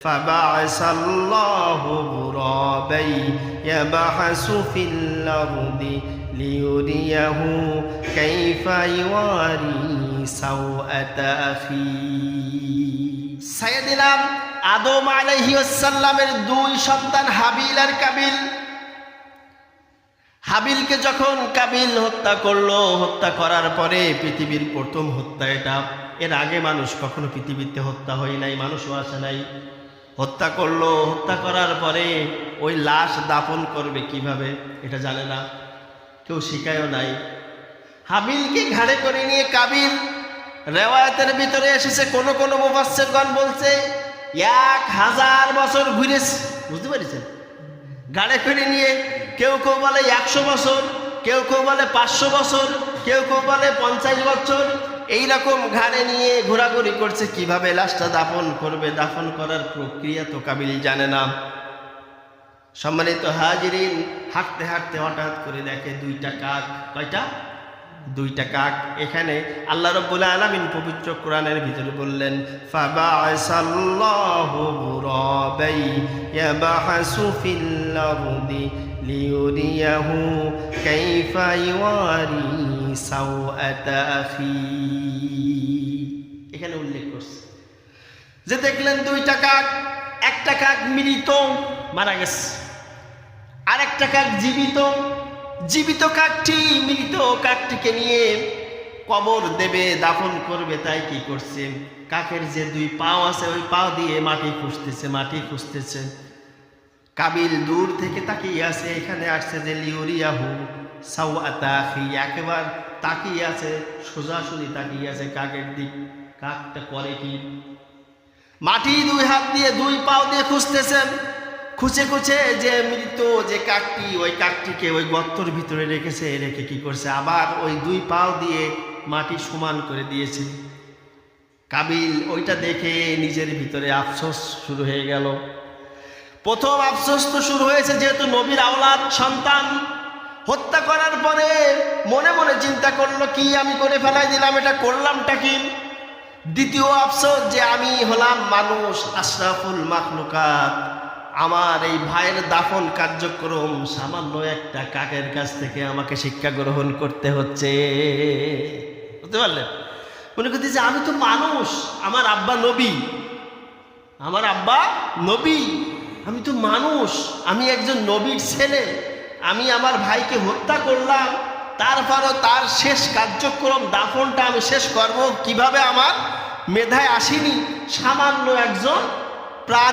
فبعث الله غرابا يبحث في الأرض ليريه كيف يواري سوءة أخيه سيدنا আদম আলাইহিস সালামের দুই সন্তান হাবিল আর কাবিল। হাবিলকে যখন কাবিল হত্যা করলো, হত্যা করার পরে পৃথিবীর প্রথম হত্যা এটা। এর আগে মানুষ কখনো পৃথিবীতে হত্যা হয় নাই, মানুষও আসে নাই। হত্যা করলো, হত্যা করার পরে ওই লাশ দাফন করবে কিভাবে এটা জানে না, কেউ শিখায়ও নাই। হাবিলকে ঘাড়ে করে নিয়ে কাবিল, রেওয়ায়াতের ভিতরে এসেছে কোন কোন মুফাসসিরগণ বলছে 1000 বছর ঘুরেছে, বুঝতে পারছেন? ঘাড়ে করে নিয়ে কেউ কেউ বলে 100 বছর, কেউ কেউ বলে 500 বছর, কেউ কেউ বলে 50 বছর, এইরকম ঘাড়ে নিয়ে ঘোরাঘুরি করছে কিভাবে লাশটা দাফন করবে। দাফন করার প্রক্রিয়া তো কাবিল জানে না। সম্মানিত হাজিরিন, হাঁটতে হাঁটতে হঠাৎ করে দেখে 2টা কাক। কয়টা? 2টা কাক। এখানে আল্লাহ রাব্বুল আলামিন পবিত্র কোরআনের ভিতরে বললেন ফাবাআসাল্লাহু গুরাবাই ইয়াবহাসু ফিল আরদি লিউরিয়াহু কাইফা ইওয়ারি সাওআতা আখি। এখানে উল্লেখ করছে যে দেখলেন 2টা কাক, একটা কাক মৃত, মারা গেছে, আর একটা কাক জীবিত। জীবিত কাকটি মৃত কাকটিকে নিয়ে কবর দেবে, দাফন করবে। তাই কি করছে, কাকের যে 2 পাও আছে ওই পাও দিয়ে মাটি খুঁজতেছে। কাবিল দূর থেকে তাকিয়ে আছে, এখানে আসছে যে লিউরিয়াহু সাওআতা আখি, একেবারে তাকিয়ে আছে, সোজাসুজি তাকিয়ে আছে কাকের দিক। কাকটা করে কি, মাটি 2 হাত দিয়ে 2 পাও দিয়ে খুঁজতেছেন। খুঁজে খুঁজে যে মৃত যে কাকটি, ওই কাকটিকে ওই গর্তর ভিতরে রেখেছে। রেখে কি করছে, আবার ওই 2 পাও দিয়ে মাটি সমান করে দিয়েছে। কাবিল ওইটা দেখে নিজের ভিতরে আফসোস শুরু হয়ে গেল। প্রথম আফসোস তো শুরু হয়েছে যেহেতু নবীর আওলাদ সন্তান, হত্যা করার পরে মনে মনে চিন্তা করলো কি আমি করে ফেলাই দিলাম, এটা করলামটা কি। দ্বিতীয় আফসোস যে আমি হলাম মানুষ, আশরাফুল মাখলুকাত, আমার এই ভাইয়ের দাফন কার্যক্রম সামান্য একটা কাকের কাছ থেকে আমাকে শিক্ষা গ্রহণ করতে হচ্ছে। বুঝতে পারলেন? মনে করতে যে আমি তো মানুষ, আমার আব্বা নবী, আমি তো মানুষ, আমি একজন নবীর ছেলে, আমি আমার ভাইকে হত্যা করলাম, তারপরও তার শেষ কার্যক্রম দাফনটা আমি শেষ করব কিভাবে আমার মেধায় আসেনি। সামান্য একজন প্রাণ